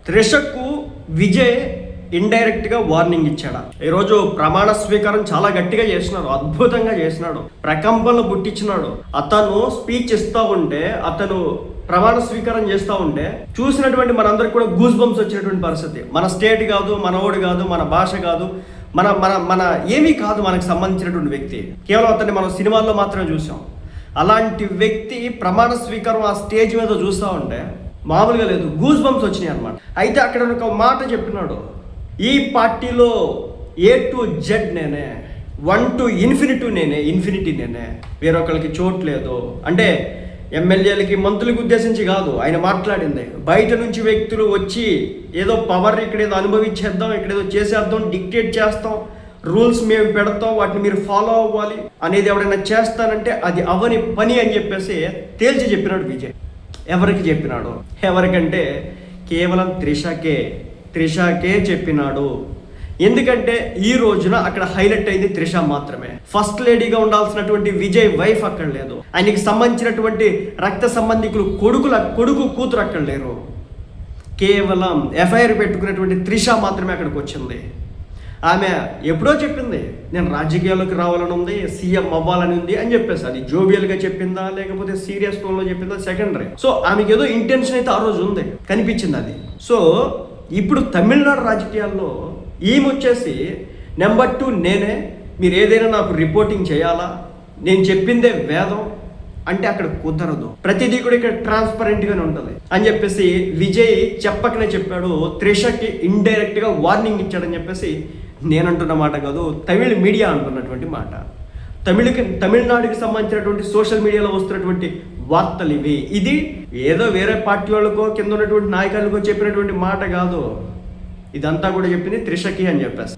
త్రిషకు Vijay indirect గా warning ఇచ్చాడు. ఈరోజు ప్రమాణ స్వీకారం చాలా గట్టిగా చేసినాడు, అద్భుతంగా చేసినాడు, ప్రకంపనలు పుట్టించినాడు. అతను స్పీచ్ ఇస్తా ఉంటే, అతను ప్రమాణ స్వీకారం చేస్తూ ఉంటే చూసినటువంటి మనందరికి కూడా గూస్ బంప్స్ వచ్చినటువంటి పరిస్థితి. మన స్టేట్ కాదు, మన ఓడి కాదు, మన భాష కాదు, మన మన మన ఏమీ కాదు మనకు సంబంధించినటువంటి వ్యక్తి. కేవలం అతన్ని మనం సినిమాల్లో మాత్రమే చూసాం. అలాంటి వ్యక్తి ప్రమాణ స్వీకారం ఆ స్టేజ్ మీద చూస్తూ ఉంటే మామూలుగా లేదు, గూస్ బంప్స్ వచ్చినాయి అనమాట. అయితే అక్కడ ఒక మాట చెప్పినాడు, ఈ పార్టీలో A to Z నేనే, 1 to ఇన్ఫినిటీ నేనే, ఇన్ఫినిటీ నేనే, వేరొకరికి చోటు లేదు. అంటే ఎమ్మెల్యేలకి మంత్రులకు ఉద్దేశించి కాదు ఆయన మాట్లాడింది. బయట నుంచి వ్యక్తులు వచ్చి ఏదో పవర్ ఇక్కడ ఏదో అనుభవించేద్దాం, ఇక్కడ ఏదో చేసేద్దాం, డిక్టేట్ చేస్తాం, రూల్స్ మేము పెడతాం, వాటిని మీరు ఫాలో అవ్వాలి అనేది ఎవరైనా చేస్తానంటే అది అవని పని అని చెప్పేసి తేల్చి చెప్పినాడు విజయ్. ఎవరికి చెప్పినాడు? ఎవరికంటే కేవలం త్రిషకే చెప్పినాడు. ఎందుకంటే ఈ రోజున అక్కడ హైలైట్ అయింది త్రిష మాత్రమే. ఫస్ట్ లేడీగా ఉండాల్సినటువంటి విజయ్ వైఫ్ అక్కడ లేదు. ఆయనకి సంబంధించినటువంటి రక్త సంబంధికులు కొడుకు కూతురు అక్కడ లేరు. కేవలం ఎఫ్ఐఆర్ పెట్టుకున్నటువంటి త్రిష మాత్రమే అక్కడికి వచ్చింది. ఆమె ఎప్పుడో చెప్పింది, నేను రాజకీయాల్లోకి రావాలని ఉంది, సీఎం అవ్వాలని ఉంది అని చెప్పేసి. అది జోబియల్గా చెప్పిందా లేకపోతే సీరియస్ టోన్లో చెప్పిందా సెకండరీ. సో ఆమెకి ఏదో ఇంటెన్షన్ అయితే ఆ రోజు ఉంది, కనిపించింది అది. సో ఇప్పుడు తమిళనాడు రాజకీయాల్లో ఈమె వచ్చేసి నెంబర్ 2 నేనే, మీరు ఏదైనా నాకు రిపోర్టింగ్ చేయాలా, నేను చెప్పిందే వేదం అంటే అక్కడ కుదరదు. ప్రతిదీ కూడా ఇక్కడ ట్రాన్స్పరెంట్గానే ఉంటుంది అని చెప్పేసి విజయ్ చెప్పకనే చెప్పాడు. త్రిషకి ఇండైరెక్ట్గా వార్నింగ్ ఇచ్చాడని చెప్పేసి నేనంటున్న మాట కాదు, తమిళ మీడియా అంటున్నటువంటి మాట. తమిళనాడుకి సంబంధించినటువంటి సోషల్ మీడియాలో వస్తున్నటువంటి వార్తలు ఇవి. ఇది ఏదో వేరే పార్టీ వాళ్ళకో కింద ఉన్నటువంటి నాయకులకో చెప్పినటువంటి మాట కాదు, ఇదంతా కూడా చెప్పింది త్రిషకి అని చెప్పేసి.